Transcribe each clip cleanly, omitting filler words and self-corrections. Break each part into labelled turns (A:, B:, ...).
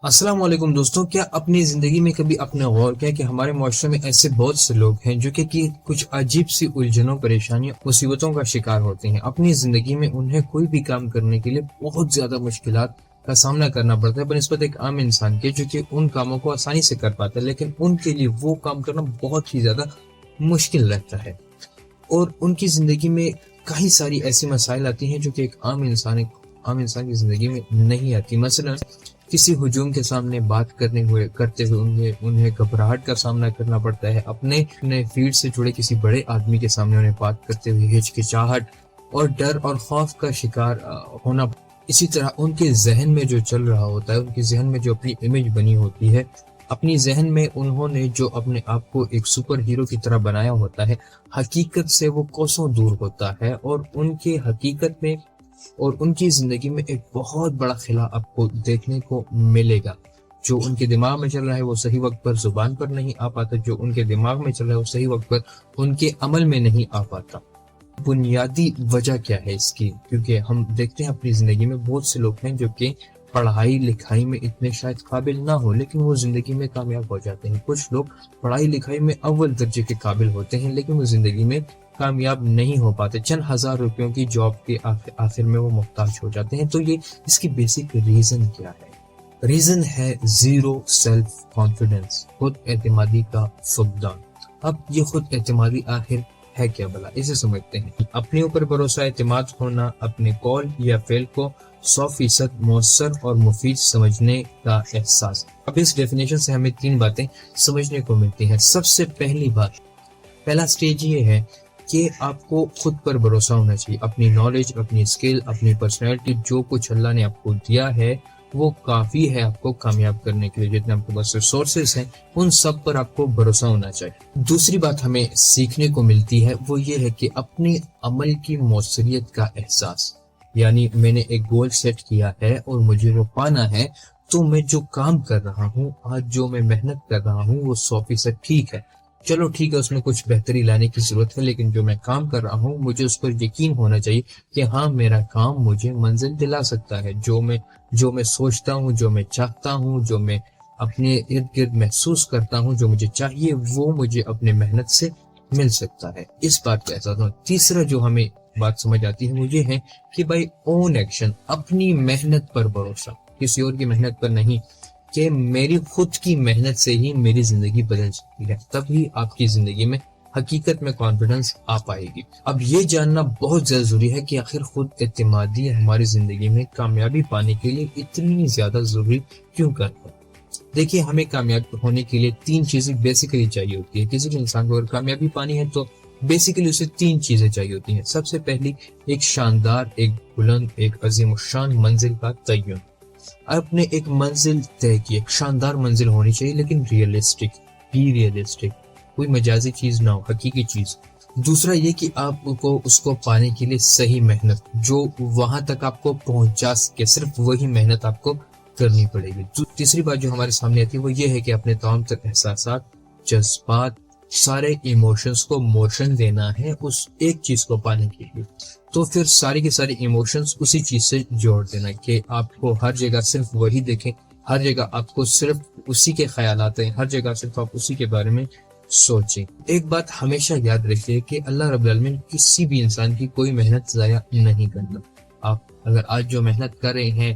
A: السلام علیکم دوستوں، کیا اپنی زندگی میں کبھی اپنے غور کیا کہ ہمارے معاشرے میں ایسے بہت سے لوگ ہیں جو کہ کچھ عجیب سی الجھنوں، پریشانیوں، مصیبتوں کا شکار ہوتے ہیں اپنی زندگی میں؟ انہیں کوئی بھی کام کرنے کے لیے بہت زیادہ مشکلات کا سامنا کرنا پڑتا ہے بنسبت ایک عام انسان کے جو کہ ان کاموں کو آسانی سے کر پاتا ہے، لیکن ان کے لیے وہ کام کرنا بہت ہی زیادہ مشکل رہتا ہے، اور ان کی زندگی میں کئی ساری ایسی مسائل آتی ہیں جو کہ ایک عام انسان کی زندگی میں نہیں آتی۔ مثلا کسی ہجوم کے سامنے بات کرتے ہوئے انہیں گھبراہٹ کا سامنا کرنا پڑتا ہے، اپنے فیلڈ سے جڑے کسی بڑے آدمی کے سامنے انہیں بات کرتے ہوئے ہچکچاہٹ اور ڈر اور خوف کا شکار ہونا۔ اسی طرح ان کے ذہن میں جو چل رہا ہوتا ہے، ان کے ذہن میں جو اپنی امیج بنی ہوتی ہے، اپنی ذہن میں انہوں نے جو اپنے آپ کو ایک سپر ہیرو کی طرح بنایا ہوتا ہے، حقیقت سے وہ کوسوں دور ہوتا ہے، اور ان کے حقیقت میں اور ان کی زندگی میں ایک بہت بڑا خلا آپ کو دیکھنے کو ملے گا۔ جو ان کے دماغ میں چل رہا ہے وہ صحیح وقت پر زبان پر نہیں آ پاتا، جو ان کے دماغ میں چل رہا ہے وہ صحیح وقت پر ان کے عمل میں نہیں آ پاتا۔ بنیادی وجہ کیا ہے اس کی؟ کیونکہ ہم دیکھتے ہیں اپنی زندگی میں بہت سے لوگ ہیں جو کہ پڑھائی لکھائی میں اتنے شاید قابل نہ ہو، لیکن وہ زندگی میں کامیاب ہو جاتے ہیں۔ کچھ لوگ پڑھائی لکھائی میں اول درجے کے قابل ہوتے ہیں، لیکن وہ زندگی میں کامیاب نہیں ہو پاتے، چند ہزار روپیوں کی جاب کے آخر میں وہ محتاج ہو جاتے ہیں۔ تو یہ اس کی بیسک ریزن کیا ہے؟ ریزن ہے زیرو سیلف کانفیڈنس، خود اعتمادی کا فقدان۔ اب یہ خود اعتمادی آخر ہے کیا بلا؟ اسے سمجھتے ہیں۔ اپنے اوپر بھروسہ، اعتماد ہونا، اپنے قول یا فعل کو 100% مؤثر اور مفید سمجھنے کا احساس۔ اب اس ڈیفینیشن سے ہمیں 3 باتیں سمجھنے کو ملتی ہیں۔ سب سے پہلا سٹیج یہ ہے کہ آپ کو خود پر بھروسہ ہونا چاہیے، اپنی نالج، اپنی اسکل، اپنی پرسنالٹی، جو کچھ اللہ نے آپ کو دیا ہے وہ کافی ہے آپ کو کامیاب کرنے کے لیے۔ جتنے آپ کے پاس ریسورسز ہیں ان سب پر آپ کو بھروسہ ہونا چاہیے۔ دوسری بات ہمیں سیکھنے کو ملتی ہے وہ یہ ہے کہ اپنے عمل کی موثریت کا احساس، یعنی میں نے ایک گول سیٹ کیا ہے اور مجھے وہ پانا ہے، تو میں جو کام کر رہا ہوں آج، جو میں محنت کر رہا ہوں وہ 100% ٹھیک ہے۔ چلو ٹھیک ہے، اس میں کچھ بہتری لانے کی ضرورت ہے، لیکن جو میں کام کر رہا ہوں مجھے اس پر یقین ہونا چاہیے کہ ہاں میرا کام مجھے منزل دلا سکتا ہے۔ جو میں سوچتا ہوں، جو میں چاہتا ہوں، جو میں اپنے ارد گرد محسوس کرتا ہوں، جو مجھے چاہیے وہ مجھے اپنے محنت سے مل سکتا ہے۔ اس بات کا احساس ہونا۔ تیسرا جو ہمیں بات سمجھ آتی ہے وہ یہ ہے کہ بھائی اون ایکشن، اپنی محنت پر بھروسہ، کسی اور کی محنت پر نہیں، کہ میری خود کی محنت سے ہی میری زندگی بدل سکتی ہے، تبھی آپ کی زندگی میں حقیقت میں کانفیڈنس آ پائے گی۔ اب یہ جاننا بہت زیادہ ضروری ہے کہ آخر خود اعتمادی ہماری زندگی میں کامیابی پانے کے لیے اتنی زیادہ ضروری کیوں کرتا ہے؟ دیکھیے، ہمیں کامیاب ہونے کے لیے 3 چیزیں بیسیکلی چاہیے ہوتی ہے۔ کسی بھی انسان کو اگر کامیابی پانی ہے تو بیسیکلی اسے 3 چیزیں چاہیے ہوتی ہیں۔ سب سے پہلی، ایک شاندار، ایک بلند، ایک عظیم الشان منزل کا تعین۔ اپنے ایک منزل طے کی، ایک شاندار منزل ہونی چاہیے، لیکن ریئلسٹک، کوئی مجازی چیز نہ ہو، حقیقی چیز۔ دوسرا یہ کہ آپ کو اس کو پانے کے لیے صحیح محنت، جو وہاں تک آپ کو پہنچا سکے، صرف وہی محنت آپ کو کرنی پڑے گی۔ تیسری بات جو ہمارے سامنے آتی ہے وہ یہ ہے کہ اپنے تمام تر احساسات، جذبات، سارے ایموشنز کو موشن دینا ہے اس ایک چیز کو پانے کے لیے۔ تو پھر ساری کے ساری ایموشنز اسی چیز سے جوڑ دینا کہ آپ کو ہر جگہ صرف وہی دیکھیں، ہر جگہ آپ کو صرف اسی کے خیالات ہیں، ہر جگہ صرف آپ اسی کے بارے میں سوچیں۔ ایک بات ہمیشہ یاد رکھیے کہ اللہ رب العالمین کسی بھی انسان کی کوئی محنت ضائع نہیں کرتا۔ آپ اگر آج جو محنت کر رہے ہیں،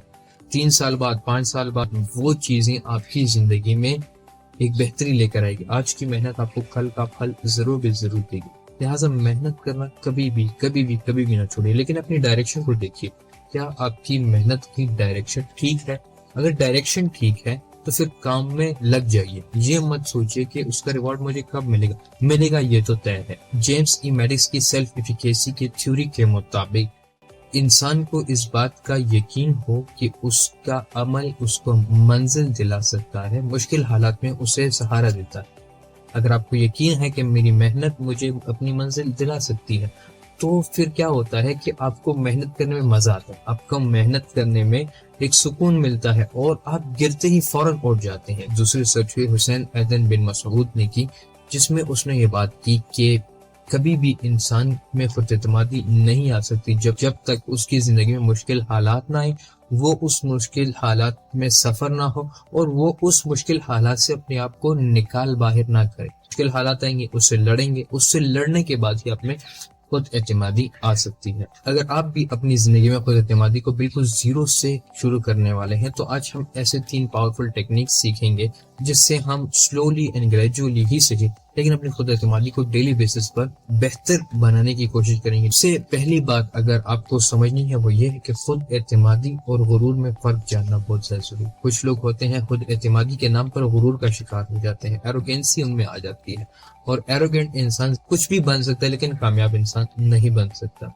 A: 3 سال بعد، 5 سال بعد وہ چیزیں آپ کی زندگی میں ایک بہتری لے کر آئے گی۔ آج کی محنت آپ کو کل کا پھل ضرور دے گی۔ لہٰذا محنت کرنا کبھی بھی نہ چھوڑیے، لیکن اپنی ڈائریکشن کو دیکھیے، کیا آپ کی محنت کی ڈائریکشن ٹھیک ہے؟ اگر ڈائریکشن ٹھیک ہے تو پھر کام میں لگ جائیے۔ یہ مت سوچیے کہ اس کا ریوارڈ مجھے کب ملے گا، یہ تو طے ہے۔ جیمس ای میڈکس کی سیلف ایفیکیسی کی تھیوری کے مطابق انسان کو اس بات کا یقین ہو کہ اس کا عمل اس کو منزل دلا سکتا ہے، مشکل حالات میں اسے سہارا دیتا ہے۔ اگر آپ کو یقین ہے کہ میری محنت مجھے اپنی منزل دلا سکتی ہے، تو پھر کیا ہوتا ہے کہ آپ کو محنت کرنے میں مزہ آتا ہے، آپ کو محنت کرنے میں ایک سکون ملتا ہے، اور آپ گرتے ہی فوراً اٹھ جاتے ہیں۔ دوسری ریسرچ ہوئی حسین ایدن بن مسعود نے کی، جس میں اس نے یہ بات کی کہ کبھی بھی انسان میں خود اعتمادی نہیں آ سکتی جب تک اس کی زندگی میں مشکل حالات نہ آئیں، وہ اس مشکل حالات میں سفر نہ ہو اور وہ اس مشکل حالات سے اپنے آپ کو نکال باہر نہ کرے۔ مشکل حالات آئیں گے، اس سے لڑیں گے، اس سے لڑنے کے بعد ہی آپ میں خود اعتمادی آ سکتی ہے۔ اگر آپ بھی اپنی زندگی میں خود اعتمادی کو بالکل زیرو سے شروع کرنے والے ہیں تو آج ہم ایسے 3 پاورفل ٹیکنیکس سیکھیں گے جس سے ہم سلولی اینڈ گریجولی ہی سیکھیں لیکن اپنی خود اعتمادی کو ڈیلی بیسس پر بہتر بنانے کی کوشش کریں گے۔ سے پہلی بات اگر آپ کو سمجھنی ہے وہ یہ ہے کہ خود اعتمادی اور غرور میں فرق جاننا بہت زیادہ ضروری ہے۔ کچھ لوگ ہوتے ہیں خود اعتمادی کے نام پر غرور کا شکار ہو جاتے ہیں، ایروگینسی ان میں آ جاتی ہے، اور ایروگینٹ انسان کچھ بھی بن سکتا ہے لیکن کامیاب انسان نہیں بن سکتا۔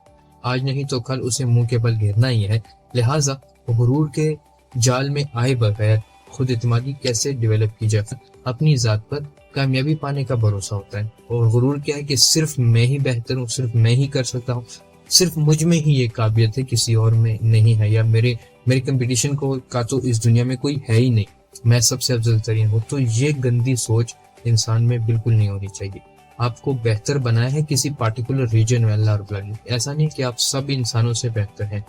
A: آج نہیں تو کل اسے منہ کے بل گرنا ہی ہے، لہٰذا غرور کے جال میں آئے بغیر خود اعتمادی کیسے ڈیولپ کی جائے؟ اپنی ذات پر کامیابی پانے کا بھروسہ ہوتا ہے، اور غرور کیا ہے کہ صرف میں ہی بہتر ہوں، صرف میں ہی کر سکتا ہوں، صرف مجھ میں ہی یہ قابلیت ہے، کسی اور میں نہیں ہے، یا میرے کمپٹیشن کا تو اس دنیا میں کوئی ہے ہی نہیں، میں سب سے افضل ترین ہوں۔ تو یہ گندی سوچ انسان میں بالکل نہیں ہونی چاہیے۔ آپ کو بہتر بنایا ہے کسی پارٹیکولر ریجن میں اللہ رب العالمین، ایسا نہیں کہ آپ سب انسانوں سے بہتر ہیں۔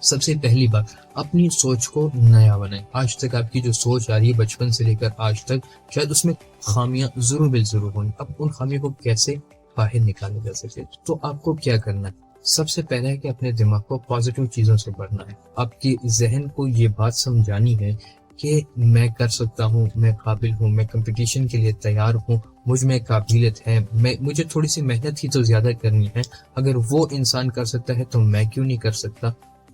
A: سب سے پہلی بات، اپنی سوچ کو نیا بنائیں۔ آج تک آپ کی جو سوچ آ رہی ہے بچپن سے لے کر آج تک، شاید اس میں خامیاں ضرور بالضرور ہوں، اب ان خامیوں کو کیسے باہر نکالا جا سکے؟ تو آپ کو کیا کرنا ہے؟ سب سے پہلے ہے کہ اپنے دماغ کو پازیٹیو چیزوں سے بھرنا ہے۔ آپ کی ذہن کو یہ بات سمجھانی ہے کہ میں کر سکتا ہوں، میں قابل ہوں، میں کمپٹیشن کے لیے تیار ہوں، مجھ میں قابلیت ہے، مجھے تھوڑی سی محنت ہی تو زیادہ کرنی ہے، اگر وہ انسان کر سکتا ہے تو میں کیوں نہیں کر سکتا؟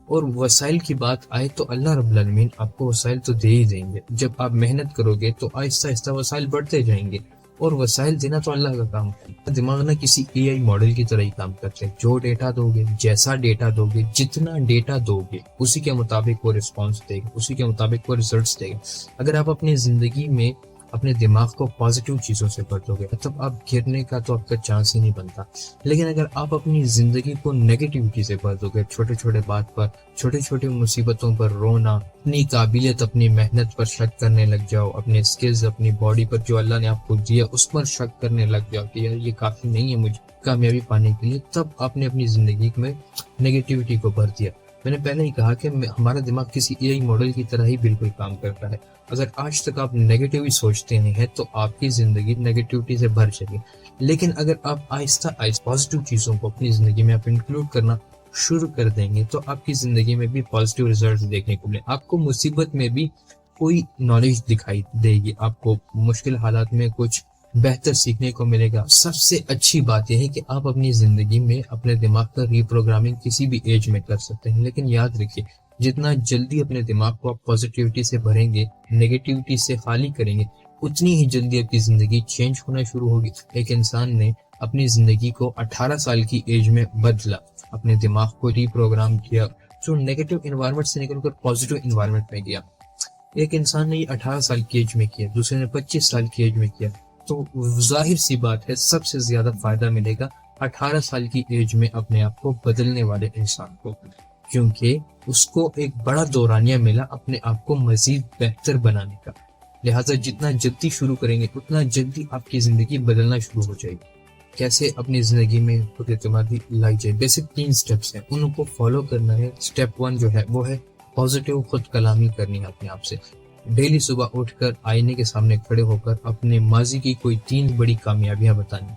A: اور وسائل کی بات آئے تو اللہ رب العالمین آپ کو وسائل تو دے ہی دیں گے۔ جب آپ محنت کرو گے تو آہستہ آہستہ وسائل بڑھتے جائیں گے، اور وسائل دینا تو اللہ کا کام ہے۔ دماغ نہ کسی اے آئی ماڈل کی طرح ہی کام کرتے ہیں، جو ڈیٹا دو گے، جیسا ڈیٹا دو گے، جتنا ڈیٹا دو گے اسی کے مطابق وہ رسپانس دے گا، اسی کے مطابق وہ ریزلٹس دے گا۔ اگر آپ اپنی زندگی میں اپنے دماغ کو پازیٹیو چیزوں سے بھر دو گے تب آپ گرنے کا تو آپ کا چانس ہی نہیں بنتا، لیکن اگر آپ اپنی زندگی کو نیگیٹیوٹی سے بھر دو گے، چھوٹے چھوٹے بات پر، چھوٹے چھوٹے مصیبتوں پر رونا، اپنی قابلیت، اپنی محنت پر شک کرنے لگ جاؤ، اپنے سکلز، اپنی باڈی پر جو اللہ نے آپ کو دیا اس پر شک کرنے لگ جاؤ کہ یار یہ کافی نہیں ہے مجھے کامیابی پانے کے لیے، تب آپ نے اپنی زندگی میں نیگیٹیوٹی کو بھر دیا۔ میں نے پہلے ہی کہا کہ ہمارا دماغ کسی اے آئی ماڈل کی طرح ہی بالکل کام کرتا ہے۔ اگر آج تک آپ نیگیٹو ہی سوچتے ہیں تو آپ کی زندگی نیگیٹیوٹی سے بھر جائے گی، لیکن اگر آپ آہستہ آہستہ پازیٹیو چیزوں کو اپنی زندگی میں آپ انکلوڈ کرنا شروع کر دیں گے تو آپ کی زندگی میں بھی پازیٹیو ریزلٹس دیکھنے کو ملے، آپ کو مصیبت میں بھی کوئی نالج دکھائی دے گی، آپ کو مشکل حالات میں کچھ بہتر سیکھنے کو ملے گا۔ سب سے اچھی بات یہ ہے کہ آپ اپنی زندگی میں اپنے دماغ کا ری پروگرامنگ کسی بھی ایج میں کر سکتے ہیں، لیکن یاد رکھیے جتنا جلدی اپنے دماغ کو آپ پازیٹیوٹی سے بھریں گے، نیگیٹیوٹی سے خالی کریں گے، اتنی ہی جلدی آپ کی زندگی چینج ہونا شروع ہوگی۔ ایک انسان نے اپنی زندگی کو 18 سال کی ایج میں بدلا، اپنے دماغ کو ری پروگرام کیا، جو نیگیٹو انوائرمنٹ سے نکل کر پازیٹیو انوائرمنٹ میں گیا۔ ایک انسان نے یہ 18 سال کی ایج میں کیا، دوسرے نے 25 سال کی ایج میں کیا، تو ظاہر سی بات ہے سب سے زیادہ فائدہ ملے گا 18 سال کی ایج میں اپنے آپ کو بدلنے والے انسان کو، کیونکہ اس کو ایک بڑا دورانیہ ملا اپنے آپ کو مزید بہتر بنانے کا۔ لہٰذا جتنا جلدی شروع کریں گے اتنا جلدی آپ کی زندگی بدلنا شروع ہو جائے گی۔ کیسے اپنی زندگی میں خود اعتمادی لائی جائے؟ بیسک 3 سٹیپس ہیں، ان کو فالو کرنا ہے۔ سٹیپ 1 جو ہے وہ ہے پازیٹیو خود کلامی کرنی ہے اپنے آپ سے۔ ڈیلی صبح اٹھ کر آئینے کے سامنے کھڑے ہو کر اپنے ماضی کی کوئی 3 بڑی کامیابیاں بتانی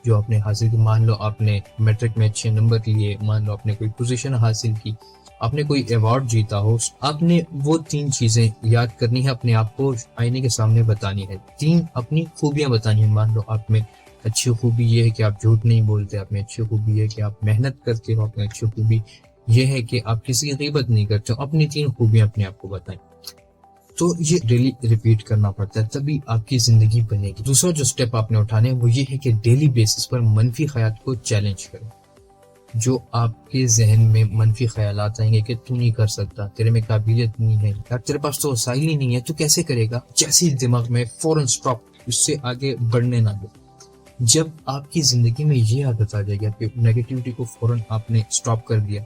A: جو آپ نے حاصل کی۔ مان لو آپ نے میٹرک میں اچھے نمبر لیے، مان لو آپ نے کوئی پوزیشن حاصل کی، آپ نے کوئی ایوارڈ جیتا ہو، آپ نے وہ 3 چیزیں یاد کرنی ہے، اپنے آپ کو آئینے کے سامنے بتانی ہے۔ 3 اپنی خوبیاں بتانی ہیں۔ مان لو آپ میں اچھی خوبی یہ ہے کہ آپ جھوٹ نہیں بولتے، آپ میں اچھی خوبی یہ ہے کہ آپ محنت کرتے ہو، آپ میں اچھی خوبی یہ ہے کہ آپ کسی کی غیبت نہیں کرتے ہو۔ اپنی 3 خوبیاں اپنے آپ کو بتائیں۔ تو یہ ڈیلی ریپیٹ کرنا پڑتا ہے، تبھی آپ کی زندگی بنے گی۔ دوسرا جو سٹیپ آپ نے اٹھانے وہ یہ ہے کہ ڈیلی بیسس پر منفی خیالات کو چیلنج کریں۔ جو آپ کے ذہن میں منفی خیالات آئیں گے کہ تو نہیں کر سکتا، تیرے میں قابلیت نہیں ہے، یار تیرے پاس تو وسائل ہی نہیں ہے، تو کیسے کرے گا، جیسے دماغ میں فوراً سٹاپ، اس سے آگے بڑھنے نہ دو۔ جب آپ کی زندگی میں یہ عادت آ جائے گی کہ نیگیٹیوٹی کو فوراً آپ نے سٹاپ کر دیا،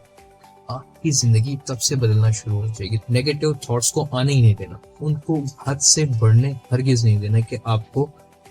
A: آپ کی زندگی تب سے بدلنا شروع ہو جائے گی۔ نیگیٹو تھاٹس کو آنے ہی نہیں دینا، ان کو حد سے بڑھنے ہرگز نہیں دینا کہ آپ کو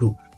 A: 2।